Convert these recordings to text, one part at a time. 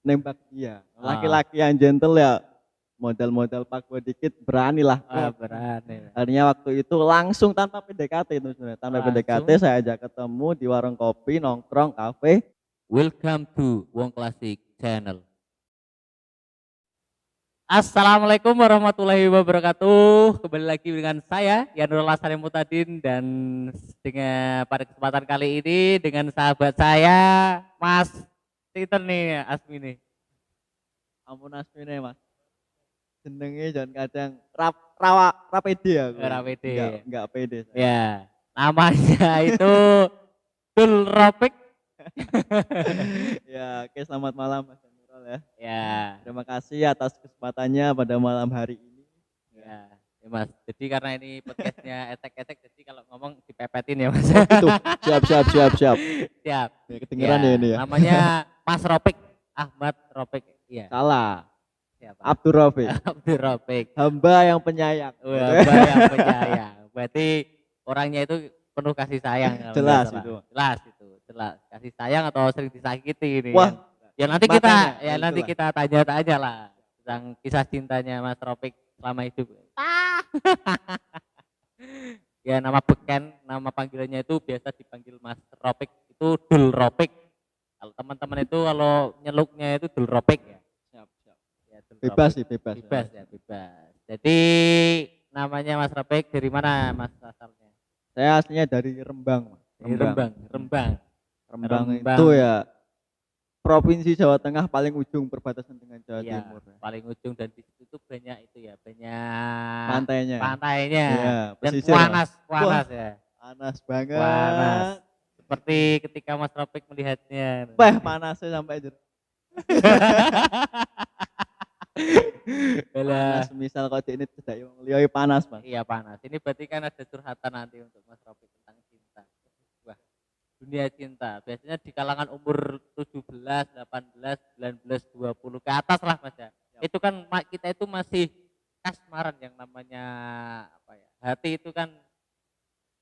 nembak dia. Ah, Laki-laki yang gentle ya modal-modal fuckboy dikit beranilah. berani. Akhirnya waktu itu langsung tanpa PDKT itu sebenarnya. Tanpa PDKT Langsung saya ajak ketemu di warung kopi, nongkrong, kafe. welcome to Wong Classic Channel. Assalamualaikum warahmatullahi wabarakatuh. Kembali lagi dengan saya Yanurul Hasanim Mutadin dan dengan pada kesempatan kali ini dengan sahabat saya Mas Titen nih Asmi nih. Ampun asmine Mas. Jenenge jangan kadang ra pede aku. RAPD. Enggak pede saya. Ya, namanya itu Dul Ropik. Ya, oke selamat malam Mas Nurul ya. Ya, Terima kasih atas kesempatannya pada malam hari ini. ya, ya Mas. Jadi karena ini podcastnya etek-etek, jadi kalau ngomong dipepetin ya Mas. Oh gitu. Siap. Siap. Ya, kedengeran ya ini ya. Namanya Mas Ropik, Ahmad Ropik. Iya. Salah. Siapa? Abdur Rafiq. Abdul Ropik. Hamba yang penyayang. Hamba yang penyayang. Berarti orangnya itu penuh kasih sayang. Kalau Jelas nggak salah. itu. Jelas itu. Jelas. Kasih sayang atau sering disakiti ini. Wah, Ya nanti makanya, kita nanti itulah. kita tanya-tanya lah tentang kisah cintanya Mas Ropik selama hidup. Ya nama beken, nama panggilannya itu biasa dipanggil Mas Ropik itu Dul Ropik. Kalau teman-teman itu kalau nyeluknya itu Dul Ropik ya. Siap. Ya, Dul Bebas Ropik. sih, bebas. Bebas ya, bebas. Jadi namanya Mas Ropik dari mana Mas asalnya? Saya aslinya dari Rembang, Mas. Dari Rembang. Rembang Rembang. itu ya provinsi Jawa Tengah paling ujung perbatasan dengan Jawa Iya, Timur. paling ujung dan di situ tuh banyak itu ya, banyak Pantainya. Iya, dan pesisir, panas Mas. ya. Panas banget. Panas. Seperti ketika Mas Ropik melihatnya. Panasnya sampai Alah. panas. Misal kalau ini tidak yang lioi panas, Mas. Iya panas. Ini berarti kan ada curhatan nanti untuk Mas Ropik tentang cinta. Wah, dunia cinta. Biasanya di kalangan umur 17, 18, 19, 20 ke atas lah Mas ya. Itu kan kita itu masih kasmaran yang namanya apa ya? Hati itu kan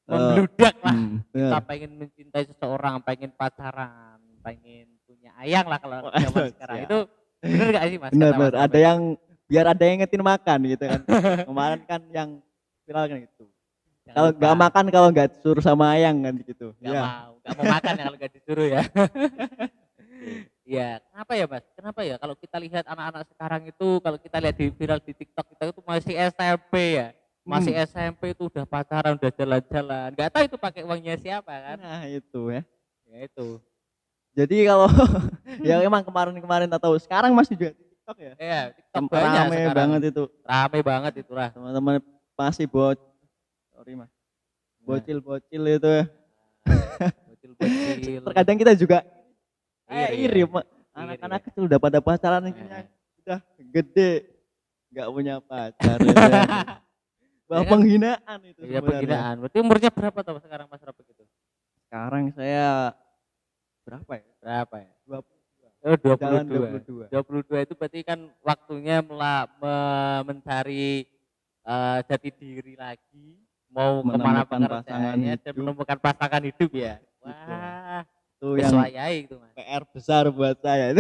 membludak lah. Kita pengen mencintai seseorang, pengen pacaran, pengen punya ayang lah kalau zaman sekarang. Itu bener gak sih Mas? Bener. Ada yang biar ada yang ngetin makan gitu kan. Kemarin kan yang viral kan gitu. Kalau nggak makan, kalau nggak disuruh sama ayang kan gitu. Nggak mau makan ya kalau nggak disuruh ya. Iya, kenapa ya Mas? Kenapa ya kalau kita lihat anak-anak sekarang itu kalau kita lihat di viral di TikTok kita itu masih SMP ya. Masih SMP itu udah pacaran, udah jalan-jalan. Nggak tahu itu pakai uangnya siapa kan? Nah, itu ya. Ya itu. Jadi kalau ya emang kemarin atau sekarang masih juga di TikTok ya. Iya, TikTok banyak rame sekarang. banget itu. Rame banget itulah. Teman-teman masih bocil itu ya. Bocil-bocil. Terkadang kita juga iri. Anak-anak kecil udah pada pacaran udah gede nggak punya pacar. Wah, penghinaan itu Iya, sebenarnya. penghinaan. Berarti umurnya berapa tuh sekarang Mas Ropik itu? Sekarang saya berapa ya? 22. Oh, 22. 22 itu berarti kan waktunya mencari jati diri lagi, mau kemana pekerjaannya dan menemukan pasangan hidup ya. Wah, itu yang itu Mas. PR besar buat saya.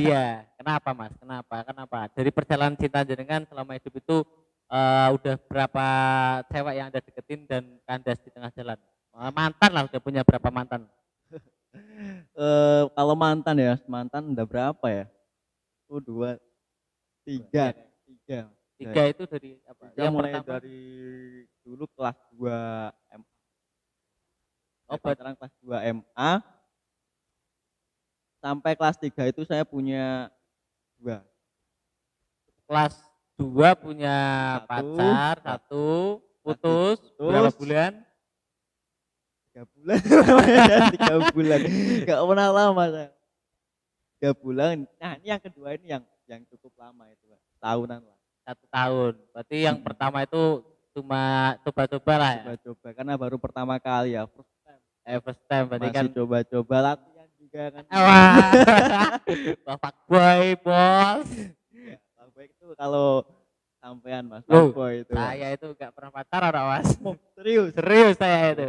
Iya, kenapa Mas? Kenapa? Dari perjalanan cinta jenengan selama hidup itu udah berapa cewek yang Anda deketin dan kandas di tengah jalan? Mantan lah, udah punya berapa mantan? Kalau mantan udah berapa ya? 3. Tiga itu dari apa? Yang mulai pertama dari dulu kelas 2 MA. Pacaran kelas 2 MA sampai kelas 3 itu saya punya 2. Kelas 2 punya pacar, 1 putus berapa bulan? 3 bulan. 3 bulan. Enggak pernah lama saya. 3 bulan. Nah, ini yang kedua ini yang cukup lama itu, Pak. Tahunan lah. 1 tahun. Berarti yang pertama itu cuma coba-coba lah ya. Coba-coba karena baru pertama kali ya. First time berarti masih kan coba-coba latihan juga kan. Wah. Bapak boy, bos. Ya, baik itu kalau sampean Mas, boy itu. Saya itu enggak pernah pacaran, Mas. Serius saya itu.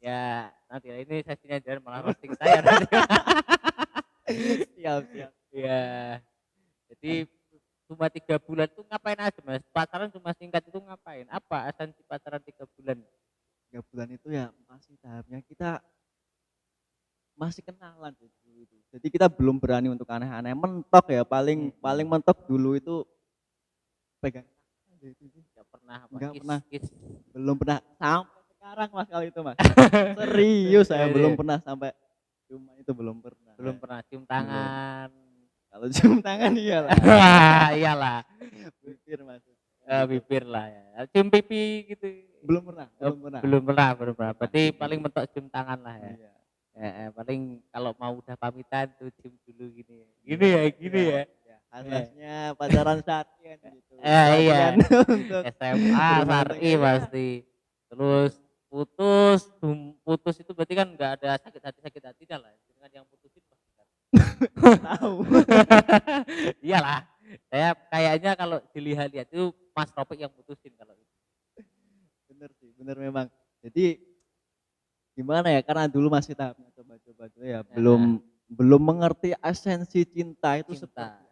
Ya, nanti ini sesinya jangan malah roasting saya nanti. Siap. Iya. Jadi cuma 3 bulan tuh ngapain aja mas? Pacaran cuma singkat itu ngapain? Apa esensi pacaran 3 bulan? 3 bulan itu ya masih tahapnya kita masih kenalan sih dulu itu. Jadi kita belum berani untuk aneh-aneh. Mentok ya paling paling mentok dulu itu pegang tangan deh itu sih. Gak pernah apa? Enggak Kiss, pernah, kiss. belum pernah sampai sekarang Mas kalau itu Mas. Serius saya belum pernah sampai cuma itu belum pernah. Belum pernah cium Belum. tangan. Kalau cium tangan iyalah. Iyalah. Bibir Mas. Bibir lah ya. Cium pipi gitu. Belum pernah, belum pernah. Belum pernah. Berarti paling mentok cium tangan lah ya. Iya. Paling kalau mau udah pamitan tuh cium dulu gini. Gini Iya, ya. iya. Asasnya pacaran syariah gitu. Iya. Latihan untuk SMA berumah syari tangga. pasti. Terus putus itu berarti kan nggak ada sakit hatinya lah. Dengan yang putusin pasti kan. Tahu. Iyalah. Saya kayaknya kalau dilihat-lihat itu Mas Topik yang putusin kalau itu. Bener sih, bener memang. Jadi gimana ya? Karena dulu masih tahapnya coba-coba dulu ya, belum mengerti esensi cinta itu Cinta. seperti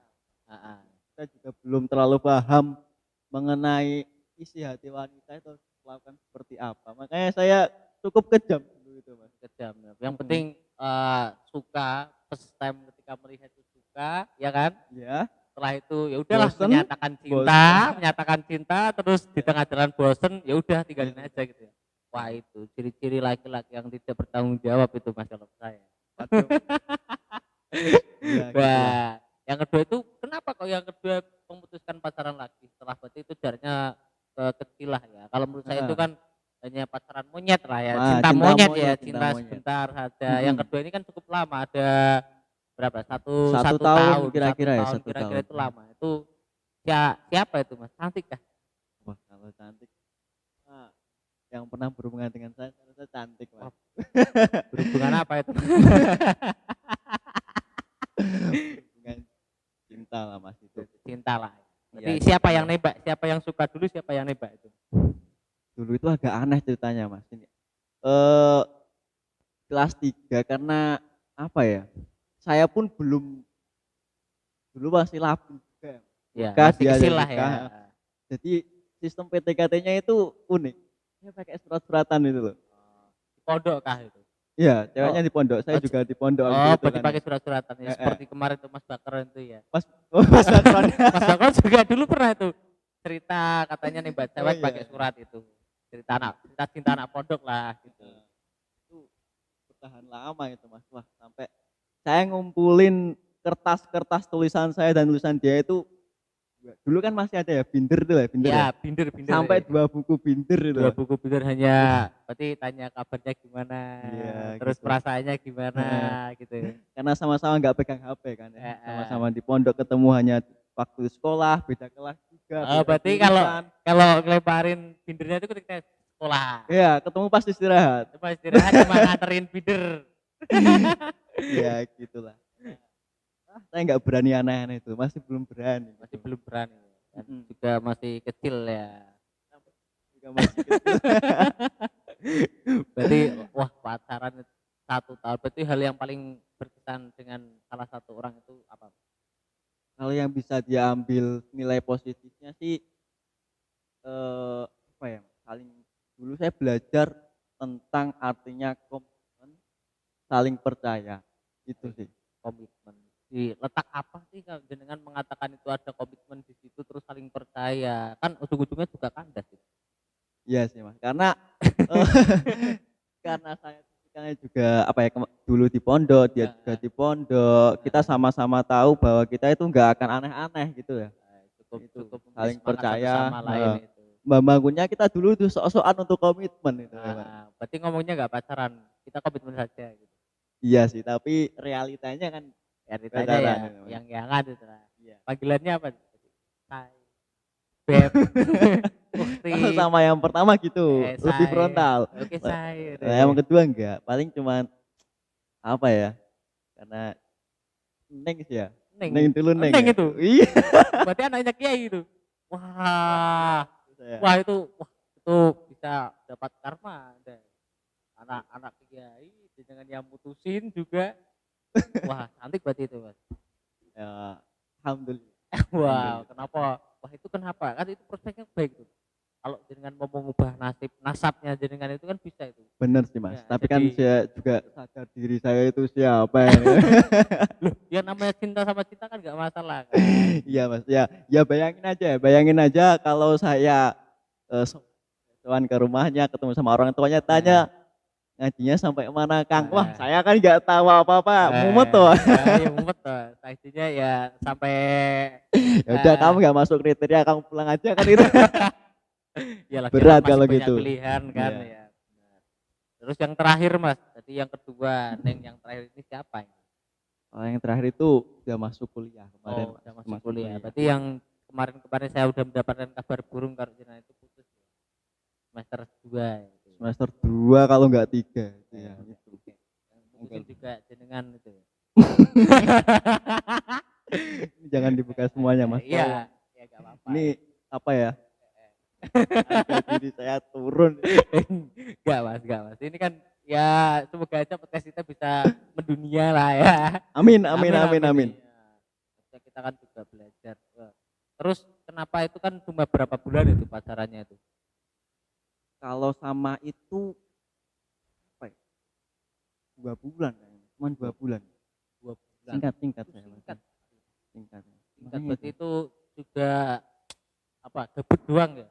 apa. Kita juga belum terlalu paham mengenai isi hati wanita itu melakukan seperti apa. Makanya saya cukup kejam dulu itu, Mas. Kejam. Yang penting suka, first time ketika melihat itu suka, ya kan? Ya. Setelah itu ya udahlah Bosen, menyatakan cinta, terus di tengah jalan bosen, ya udah tinggalin aja gitu ya. Wah itu ciri-ciri laki-laki yang tidak bertanggung jawab itu mas kalau saya. Waduh. Ya, gitu lah. Nah, yang kedua itu kenapa kok yang kedua memutuskan pacaran lagi setelah berarti itu jaraknya kecil lah ya. Kalau menurut saya itu kan hanya pacaran monyet lah ya, cinta monyet ya, cinta sebentar saja. Yang kedua ini kan cukup lama, ada berapa? Satu tahun kira-kira ya, kira-kira itu lama. Itu siapa itu mas? Cantik kah? Wah kalau cantik, yang pernah berhubungan dengan saya rasa cantik mas. Berhubungan apa itu? Berhubungan cinta lah mas itu. Cinta lah. Jadi Ya, siapa yang nembak? Siapa yang suka dulu? Siapa yang nembak itu? Dulu itu agak aneh ceritanya mas. Ini kelas 3 karena apa ya? Saya pun belum dulu masih labil juga. Ya, masih kecil lah ya. Jadi sistem PDKT-nya itu unik. Saya pakai surat-suratan itu loh. Di pondok kah itu? Iya, ceweknya di pondok. Saya juga di pondok. Berarti pakai surat-suratan ya. Seperti kemarin tuh Mas Bakar itu ya. Mas Bakar. Mas Bakar juga dulu pernah itu cerita katanya nih mbak cewek pakai surat itu. Cerita cinta anak pondok lah gitu. Itu bertahan lama itu mas. Wah sampai saya ngumpulin kertas-kertas tulisan saya dan tulisan dia itu dulu kan masih ada ya binder tuh ya binder. Ya, binder. Sampai 2 buku binder itu. 2 buku binder hanya berarti tanya kabarnya gimana, terus gitu. Perasaannya gimana gitu. Karena sama-sama nggak pegang HP kan ya. Sama-sama di pondok ketemu hanya waktu sekolah, beda kelas juga. Berarti kalau ngelemparin bindernya itu ketika sekolah. Iya, ketemu pas istirahat. Pas istirahat cuma nganterin binder. Ya gitulah. Saya nggak berani aneh-aneh itu, masih belum berani. Dan juga masih kecil ya. Juga masih kecil. Berarti wah pacaran 1 tahun, berarti hal yang paling berkesan dengan salah satu orang itu apa? Kalau yang bisa diambil nilai positifnya sih apa ya? Dulu saya belajar tentang artinya komitmen, saling percaya. Itu sih. Komitmen. Letak apa sih dengan mengatakan itu ada komitmen di situ terus saling percaya? Kan ujung-ujungnya juga kandas gitu. Iya sih mas, karena karena saya juga apa ya dulu di pondok, dia juga di pondok, kita sama-sama tahu bahwa kita itu nggak akan aneh-aneh gitu ya. Cukup saling percaya. Membangunnya kita dulu tuh sok-sokan untuk komitmen itu. Berarti ngomongnya nggak pacaran, kita komitmen saja. Gitu. Iya sih, tapi realitanya kan ya, yang ada itu lah. Panggilannya apa? Hai, Beb. Sama yang pertama gitu, lebih frontal. Oke, saya. Yang kedua enggak, paling cuman apa ya? Karena neng sih ya. Neng dulu neng. Neng itu. Iya. Berarti anaknya Kiai itu. Wah itu bisa dapat karma. Anak Kiai dengan yang mutusin juga. Wah, cantik berarti itu, Mas. Ya, alhamdulillah. Wow, kenapa? Wah itu kenapa? Kan itu prospeknya baik tuh. Kalau jenengan mau mengubah nasabnya jenengan itu kan bisa itu. Bener sih Mas, Ya, tapi kan jadi saya juga sadar diri saya itu siapa ya. loh, ya namanya cinta sama cinta kan nggak masalah kan. Iya Mas, ya ya bayangin aja kalau saya sowan ke rumahnya ketemu sama orang tuanya Nah, tanya ngajinya sampai mana Kang? Wah, nah, saya kan nggak tahu apa-apa, mumet tuh. ya mumet tuh. Sanksinya ya sampai Ya udah kamu eh, nggak masuk kriteria, kamu pulang aja kan itu. ya lagi Berat masih kalau banyak gitu. pilihan kan Iya. ya. Benar. Terus yang terakhir Mas, jadi yang kedua, Neng yang terakhir ini siapa ini? Oh, yang terakhir itu udah masuk kuliah kemarin Oh, Mas, udah masuk kuliah. kuliah. Berarti yang kemarin-kemarin saya udah mendapatkan kabar burung kalau jenengan itu putus ya. Semester 2 ya, gitu. Semester 2 kalau nggak 3 Ya, ya, itu. oke. Yang putusin juga jenengan itu. Jangan dibuka semuanya Mas. Iya, ya enggak apa-apa. Ini apa ya? Harga diri saya turun. Enggak Mas, enggak Mas. Ini kan ya semoga aja podcast kita bisa mendunia lah ya. Amin amin amin amin. Ya. Kita kan juga belajar. Terus kenapa itu kan cuma berapa bulan itu pacarannya itu? Kalau sama itu apa ya? 2 bulan kayaknya. Cuman 2 bulan. 2 bulan. Singkat saya. Singkat. Singkat. Singkat berarti itu juga apa? Gabut doang ya?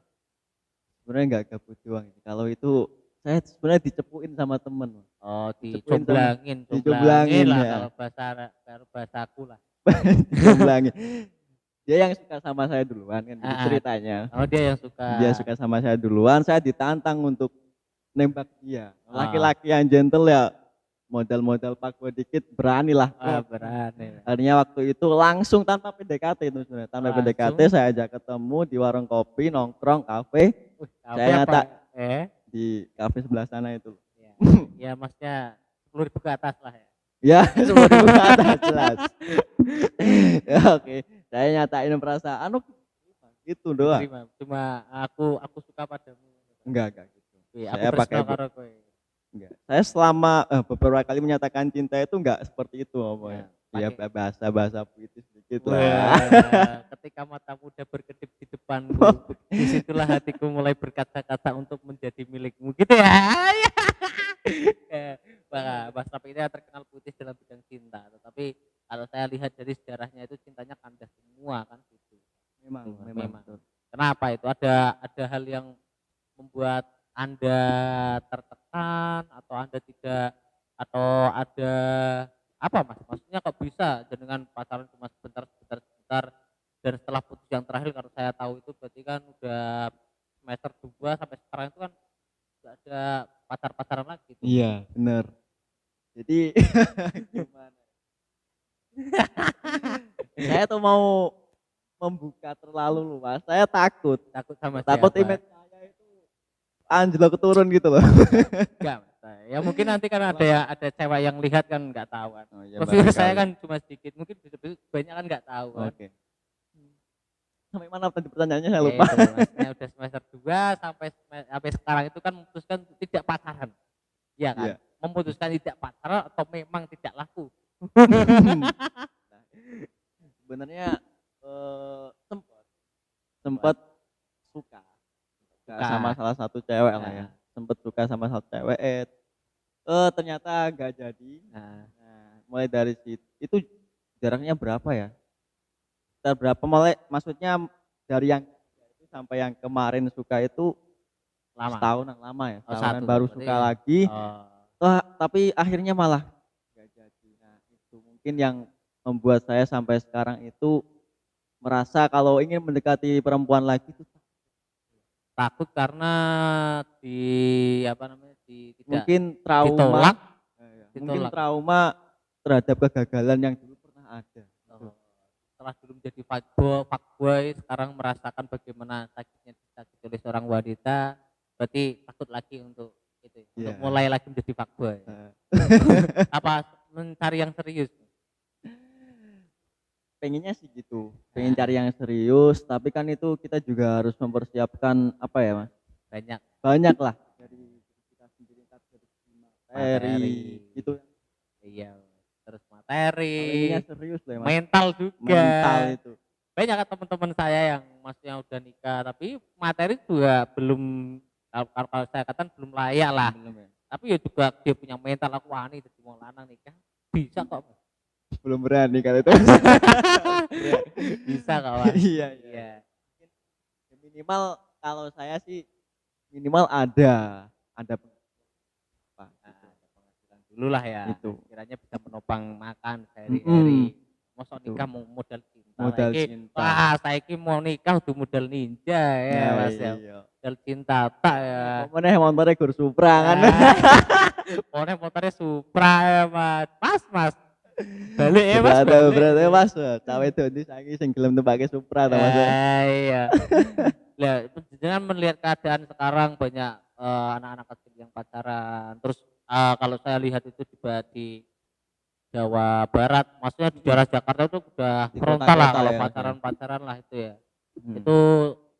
Sebenarnya nggak gabut doang. Kalau itu saya sebenarnya dicepuin sama temen. Oh, Dicepuin dicomblangin lah ya. kalau bahasaku lah. Dicomblangin. Dia yang suka sama saya duluan kan gitu ceritanya. Oh, dia yang suka. Dia suka sama saya duluan, saya ditantang untuk nembak dia. Laki-laki yang gentle ya, modal-modal fuckboy dikit berani lah. Berani. Akhirnya waktu itu langsung tanpa PDKT itu sebenarnya. Tanpa PDKT saya ajak ketemu di warung kopi, nongkrong, kafe. Saya nyata di kafe sebelah sana itu. Ya maksudnya 10.000 ke atas lah ya. Ya, 10.000 ke atas jelas. Ya, oke. Saya nyatain perasaan itu doang. Cuma aku suka padamu. Enggak gitu. Saya pakai enggak. Saya selama beberapa kali menyatakan cinta itu enggak seperti itu omongnya. Ya bahasa puitis sedikit lah. Ketika matamu udah berkedip di depanku, disitulah hatiku mulai berkata-kata untuk menjadi milikmu gitu ya. Mas Rapi ini terkenal puitis dalam bidang cinta, tetapi kalau saya lihat dari sejarahnya itu cintanya kandas semua kan gitu. Memang. Kenapa itu? Ada hal yang membuat Anda tertekan atau Anda tidak, atau ada apa Mas? Maksudnya kok bisa dengan pacaran cuma sebentar dan setelah putus yang terakhir kalau saya tahu itu berarti kan udah semester 2 sampai sekarang itu kan enggak ada pacaran lagi gitu. Iya, benar. Jadi gimana? Saya tuh mau membuka terlalu luas. Saya takut sama image saya itu anjlok turun gitu loh. Enggak, ya mungkin nanti kan ada cewek yang lihat kan nggak tahu kan. Oh, ya, saya kan cuma sedikit, mungkin banyak kan nggak tahu kan. Oke. Sampai mana tadi pertanyaannya saya lupa. Maksudnya udah semester 2 sampai sekarang itu kan memutuskan tidak pacaran. Iya kan? Yeah. Memutuskan tidak pacaran atau memang tidak laku. Sebenarnya sempat suka sama salah satu cewek lah ya. Sempat suka sama satu cewek. Ternyata gak jadi. Nah, mulai dari situ itu jaraknya berapa ya? Berapa maksudnya dari yang itu sampai yang kemarin suka itu setahunan lama ya. Setahunan baru suka lagi. Tapi akhirnya malah gak jadi. Nah, itu mungkin yang membuat saya sampai sekarang itu merasa kalau ingin mendekati perempuan lagi itu takut karena mungkin trauma ditolak. Mungkin trauma terhadap kegagalan yang dulu pernah ada. Setelah dulu menjadi fuckboy, sekarang merasakan bagaimana sakitnya disakiti oleh seorang wanita, berarti takut lagi untuk itu, untuk mulai lagi menjadi fuckboy. Apa mencari yang serius? Pengennya sih gitu, pengen cari yang serius, tapi kan itu kita juga harus mempersiapkan apa ya Mas? Banyak lah dari kita sendiri, dari itu. Iya. terus materi, serius loh ya, Mas. mental juga. Mental itu. Banyak kan teman-teman saya yang maksudnya udah nikah tapi materi juga belum, kalau saya katakan belum layak lah. Belum ya. Tapi ya juga dia punya mental, aku wani jadi wong lanang nikah bisa kok. Belum berani kalau itu. Bisa kok Mas. Iya. Minimal kalau saya sih minimal ada apa penghasilan dulu lah ya. itu. Kiranya bisa menopang makan sehari-hari. Mosok Itu. nikah mau modal cinta. Modal Saiki, cinta. wah, saiki mau nikah udah modal ninja ya Nah, Mas ya. iya. Modal cinta tak ya. Momennya motornya Gur Supra kan. Pokoknya motornya Supra ya Mas. Balik ya Mas. Berarti Mas, cawe doni saiki sing gelem tumpake Supra ta Mas. Iya. Lah, dengan melihat keadaan sekarang banyak anak-anak kecil yang pacaran. Terus kalau saya lihat itu juga di Jawa Barat, maksudnya di daerah Jakarta itu udah Di frontal lah kota-kota kalau ya, pacaran-pacaran lah itu ya. Hmm. Itu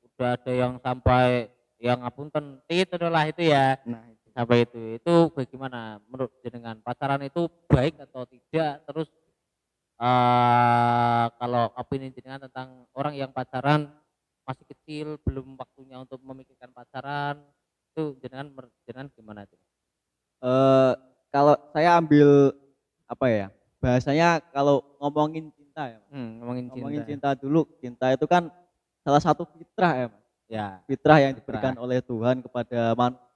udah ada yang sampai yang ngapunten tit adalah itu ya. Nah, Sampai itu bagaimana menurut jenengan, pacaran itu baik atau tidak? Terus kalau opini jenengan tentang orang yang pacaran masih kecil belum waktunya untuk memikirkan pacaran, itu jenengan gimana itu? Kalau saya ambil apa ya? Bahasanya kalau ngomongin cinta ya, Mas. Ngomongin cinta dulu. Cinta itu kan salah satu fitrah ya, Mas. Ya. Fitrah yang diberikan oleh Tuhan kepada manusia.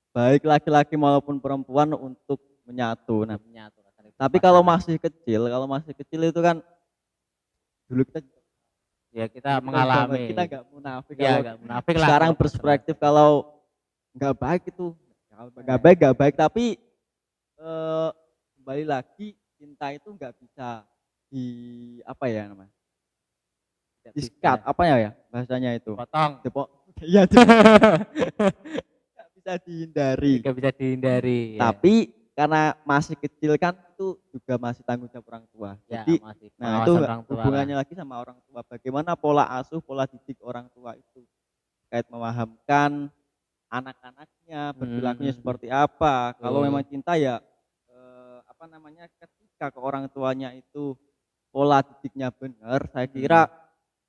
Baik laki-laki maupun perempuan untuk menyatu. Nah, menyatu. Tapi kalau masih kecil itu kan dulu kita mengalami. Kita nggak munafik. Ya, nggak munafik lah. Sekarang perspektif kalau nggak baik itu nggak baik tapi kembali lagi cinta itu nggak bisa di apa ya namanya diskat apa ya bahasanya itu potong. Iya nggak bisa dihindari. Tapi karena masih kecil kan itu juga masih tanggung jawab orang tua. Ya, Jadi masih nah itu hubungannya lah. lagi sama orang tua. Bagaimana pola asuh, pola didik orang tua itu terkait memahamkan anak-anaknya berperilakunya seperti apa. Kalau memang cinta ya ketika ke orang tuanya itu pola didiknya benar, saya kira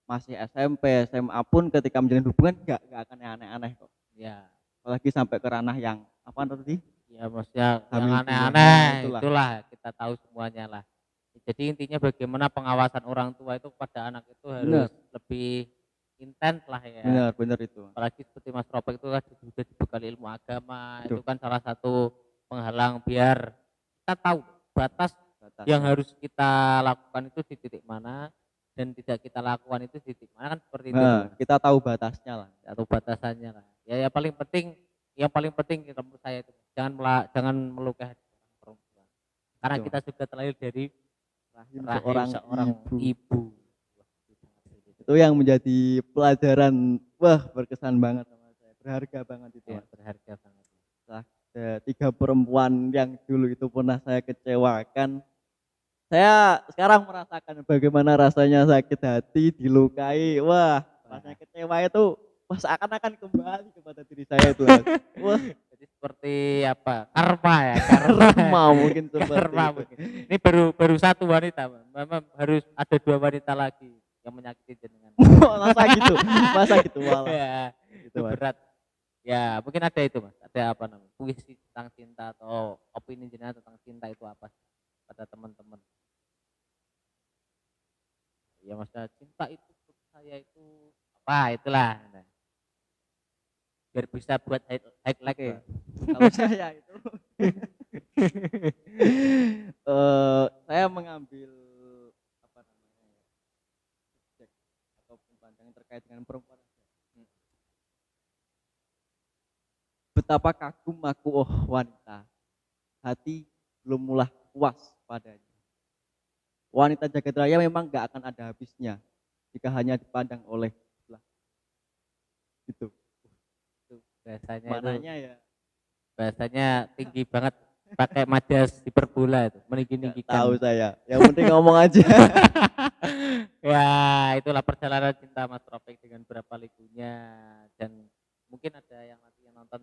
masih SMP, SMA pun ketika menjalin hubungan nggak akan aneh-aneh kok. Ya. Apalagi sampai ke ranah yang apa tadi? Ya maksudnya yang aneh-aneh itulah kita tahu semuanya lah. Jadi intinya bagaimana pengawasan orang tua itu kepada anak itu harus lebih intens lah ya. Benar itu. Apalagi seperti Mas Ropek itu kan sudah dibekali ilmu agama, itu kan salah satu penghalang biar kita tahu batas yang harus kita lakukan itu di titik mana dan tidak kita lakukan itu di titik mana kan seperti itu. Kita tahu batasnya lah. Atau batasannya lah. Ya yang paling penting menurut saya itu jangan melukai perempuan. Karena kita juga terlahir dari rahim seorang ibu. Itu yang menjadi pelajaran berkesan banget sama saya, berharga banget itu. Ya, berharga banget. Ada 3 perempuan yang dulu itu pernah saya kecewakan. Saya sekarang merasakan bagaimana rasanya sakit hati, dilukai. Rasanya kecewa itu seakan-akan kembali kepada diri saya itu. Jadi seperti apa? Karma ya, karma mungkin seperti karma. itu. Ini baru satu wanita, memang harus ada 2 wanita lagi yang menyakiti jenengan. masa gitu malah. Ya, itu berat. Ya, mungkin ada itu Mas. Ada apa namanya? Puisi tentang cinta atau opini jenengan tentang cinta itu apa pada teman-teman? Ya maksudnya cinta itu menurut saya itu apa itulah. Biar bisa buat highlight ya. Kalau saya itu saya mengambil apa namanya subjek ataupun pandangan terkait dengan perempuan. Betapa kagum aku wanita, hati belum mulai puas padanya. Wanita jagat raya memang gak akan ada habisnya jika hanya dipandang oleh itu. Bahasanya tinggi banget, pakai majas hiperbola itu, meninggi-ninggikan. Tahu saya, yang penting ngomong aja. Ya itulah perjalanan cinta Mas Ropek dengan berapa likunya, dan mungkin ada yang nanti yang nonton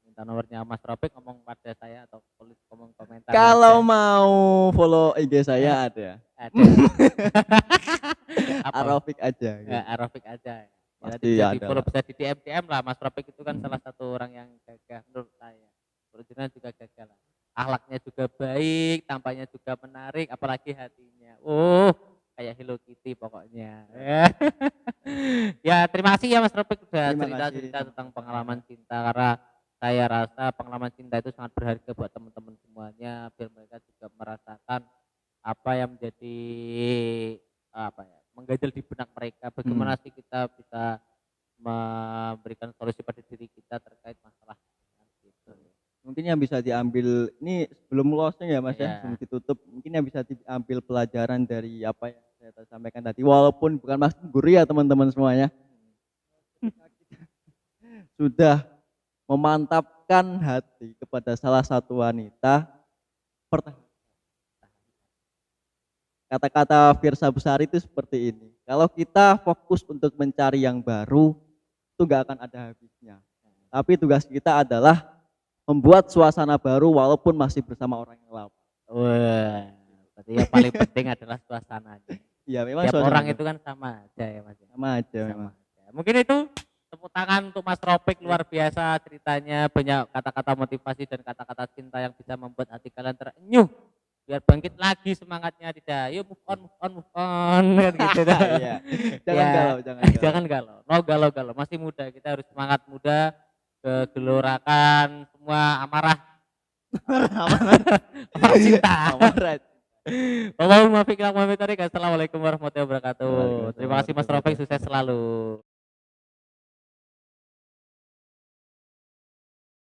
minta nomornya Mas Ropek, ngomong pada saya atau tulis komentar Kalau mau follow IG saya ada. Ada. Apa? Arofik aja. Gitu. Arofik aja. Pasti bisa ada. di follow, bisa di DM lah. Mas Rofik itu kan salah satu orang yang gagah menurut saya. Original juga gagah lah. Akhlaknya juga baik, tampaknya juga menarik, apalagi hatinya. Kayak Hello Kitty pokoknya. Ya terima kasih ya Mas Rofik udah cerita-cerita tentang pengalaman cinta, karena saya rasa pengalaman cinta itu sangat berharga buat teman-teman semuanya, biar mereka juga merasakan apa yang menjadi mengganjal di benak mereka, bagaimana sih kita bisa memberikan solusi pada diri kita terkait masalah gitu. Mungkin yang bisa diambil ini sebelum closing ya Mas ya, sebelum ditutup, mungkin yang bisa diambil pelajaran dari apa yang saya sampaikan tadi, walaupun bukan Mas guru ya teman-teman semuanya, sudah memantapkan hati kepada salah satu wanita, kata-kata Firsa Besari itu seperti ini, kalau kita fokus untuk mencari yang baru, itu nggak akan ada habisnya. Tapi tugas kita adalah membuat suasana baru walaupun masih bersama orang yang lama. Wah, berarti yang paling penting adalah suasananya. Iya, memang tiap orang itu kan sama aja ya Mas. Sama aja memang. Mungkin itu tepuk tangan untuk Mas Rofik, luar biasa ceritanya, banyak kata-kata motivasi dan kata-kata cinta yang bisa membuat hati kalian terenyuh. Biar bangkit lagi semangatnya, tidak. Yuk move on kan gitu. Iya. Jangan galau, jangan galau. No galau. Masih muda, kita harus semangat muda, kegelorakan semua amarah cinta. Assalamualaikum warahmatullahi wabarakatuh. Terima kasih Mas Rofik, sukses selalu.